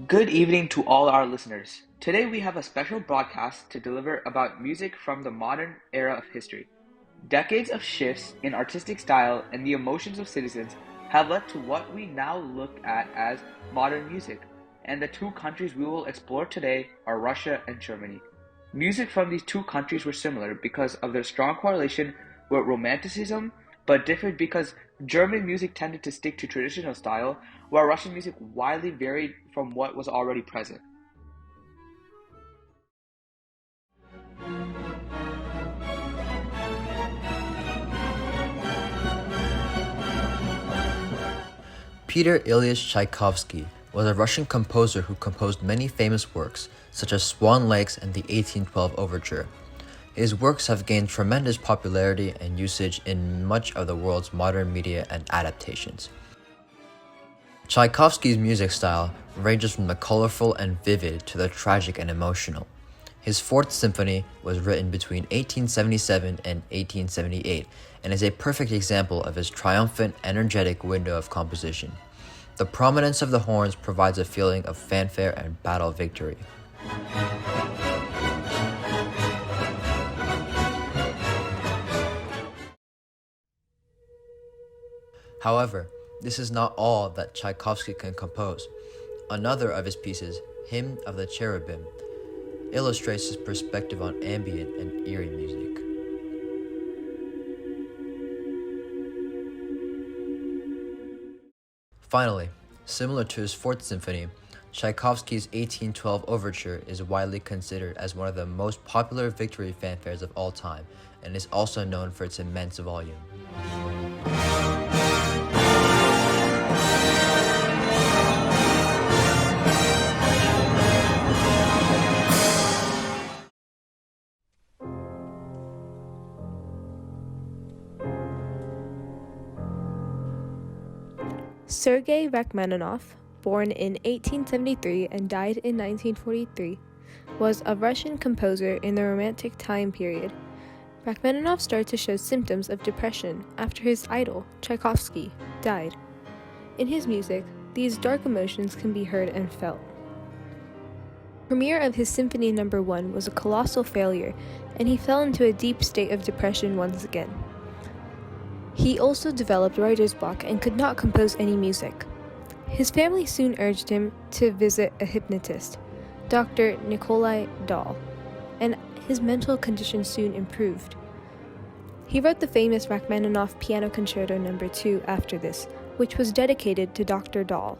Good evening to all our listeners. Today we have a special broadcast to deliver about music from the modern era of history. Decades of shifts in artistic style and the emotions of citizens have led to what we now look at as modern music, and the two countries we will explore today are Russia and Germany. Music from these two countries were similar because of their strong correlation with Romanticism, but differed because German music tended to stick to traditional style, while Russian music widely varied from what was already present. Peter Ilyich Tchaikovsky was a Russian composer who composed many famous works, such as Swan Lakes and the 1812 Overture. His works have gained tremendous popularity and usage in much of the world's modern media and adaptations. Tchaikovsky's music style ranges from the colorful and vivid to the tragic and emotional. His Fourth Symphony was written between 1877 and 1878 and is a perfect example of his triumphant, energetic window of composition. The prominence of the horns provides a feeling of fanfare and battle victory. However, this is not all that Tchaikovsky can compose. Another of his pieces, Hymn of the Cherubim, illustrates his perspective on ambient and eerie music. Finally, similar to his Fourth Symphony, Tchaikovsky's 1812 Overture is widely considered as one of the most popular victory fanfares of all time and is also known for its immense volume. Sergei Rachmaninoff, born in 1873 and died in 1943, was a Russian composer in the Romantic time period. Rachmaninoff started to show symptoms of depression after his idol, Tchaikovsky, died. In his music, these dark emotions can be heard and felt. The premiere of his Symphony No. 1 was a colossal failure, and he fell into a deep state of depression once again. He also developed writer's block and could not compose any music. His family soon urged him to visit a hypnotist, Dr. Nikolai Dahl, and his mental condition soon improved. He wrote the famous Rachmaninoff Piano Concerto No. 2 after this, which was dedicated to Dr. Dahl.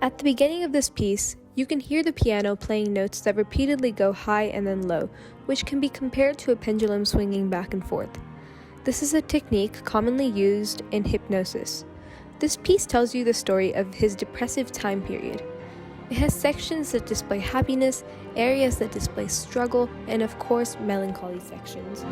At the beginning of this piece, you can hear the piano playing notes that repeatedly go high and then low, which can be compared to a pendulum swinging back and forth. This is a technique commonly used in hypnosis. This piece tells you the story of his depressive time period. It has sections that display happiness, areas that display struggle, and of course, melancholy sections.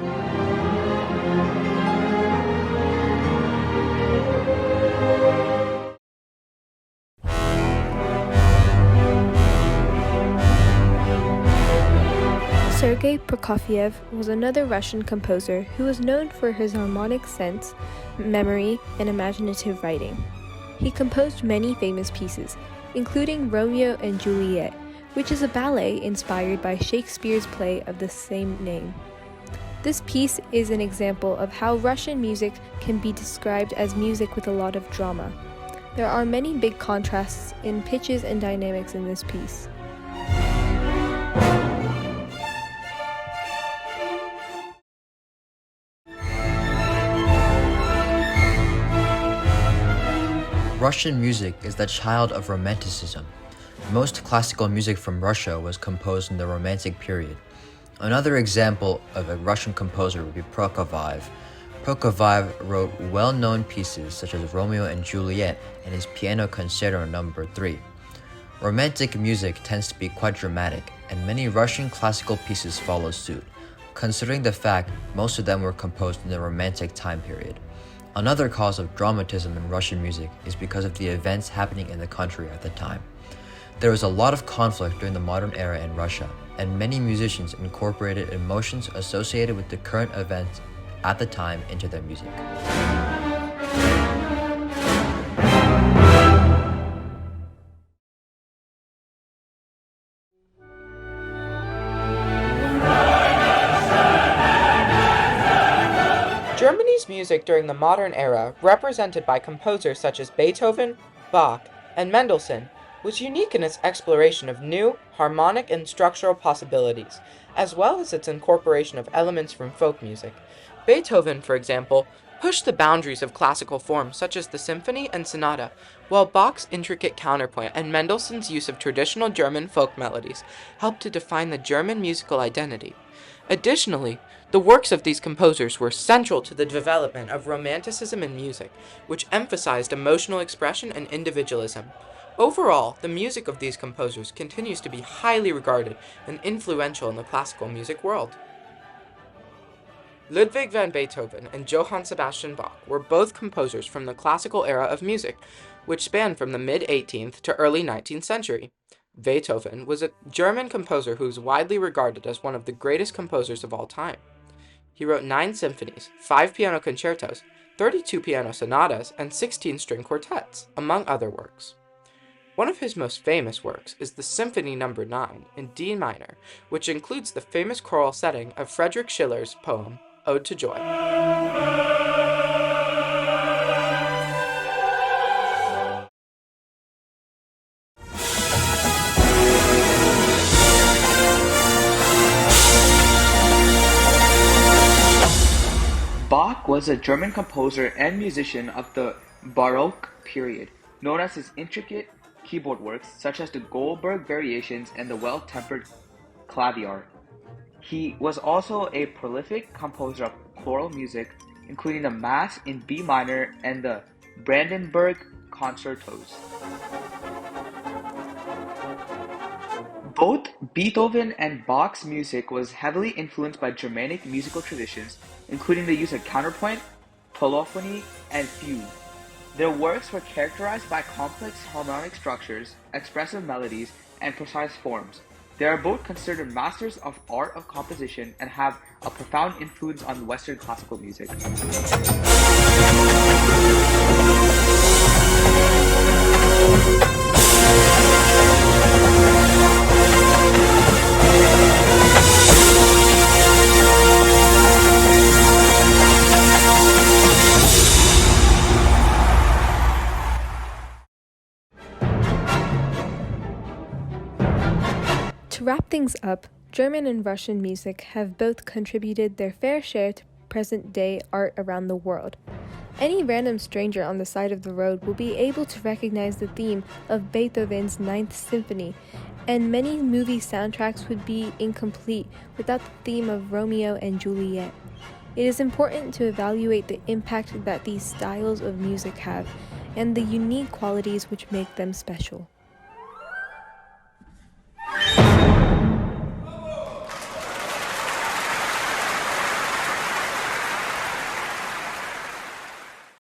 Sergei Prokofiev was another Russian composer who was known for his harmonic sense, memory, and imaginative writing. He composed many famous pieces, including Romeo and Juliet, which is a ballet inspired by Shakespeare's play of the same name. This piece is an example of how Russian music can be described as music with a lot of drama. There are many big contrasts in pitches and dynamics in this piece. Russian music is the child of Romanticism. Most classical music from Russia was composed in the Romantic period. Another example of a Russian composer would be Prokofiev. Prokofiev wrote well-known pieces such as Romeo and Juliet and his Piano Concerto No. 3. Romantic music tends to be quite dramatic, and many Russian classical pieces follow suit, considering the fact most of them were composed in the Romantic time period. Another cause of dramatism in Russian music is because of the events happening in the country at the time. There was a lot of conflict during the modern era in Russia, and many musicians incorporated emotions associated with the current events at the time into their music. Germany's music during the modern era, represented by composers such as Beethoven, Bach, and Mendelssohn, was unique in its exploration of new, harmonic and structural possibilities, as well as its incorporation of elements from folk music. Beethoven, for example, pushed the boundaries of classical forms such as the symphony and sonata, while Bach's intricate counterpoint and Mendelssohn's use of traditional German folk melodies helped to define the German musical identity. Additionally, the works of these composers were central to the development of Romanticism in music, which emphasized emotional expression and individualism. Overall, the music of these composers continues to be highly regarded and influential in the classical music world. Ludwig van Beethoven and Johann Sebastian Bach were both composers from the classical era of music, which spanned from the mid-18th to early 19th century. Beethoven was a German composer who is widely regarded as one of the greatest composers of all time. He wrote 9 symphonies, 5 piano concertos, 32 piano sonatas, and 16 string quartets, among other works. One of his most famous works is the Symphony No. 9 in D minor, which includes the famous choral setting of Friedrich Schiller's poem, Ode to Joy. Bach was a German composer and musician of the Baroque period, known as his intricate keyboard works such as the Goldberg Variations and the Well-Tempered Clavier. He was also a prolific composer of choral music, including the Mass in B minor and the Brandenburg Concertos. Both Beethoven and Bach's music was heavily influenced by Germanic musical traditions, including the use of counterpoint, polyphony, and fugue. Their works were characterized by complex harmonic structures, expressive melodies, and precise forms. They are both considered masters of art of composition and have a profound influence on Western classical music. To wrap things up, German and Russian music have both contributed their fair share to present-day art around the world. Any random stranger on the side of the road will be able to recognize the theme of Beethoven's Ninth Symphony, and many movie soundtracks would be incomplete without the theme of Romeo and Juliet. It is important to evaluate the impact that these styles of music have and the unique qualities which make them special.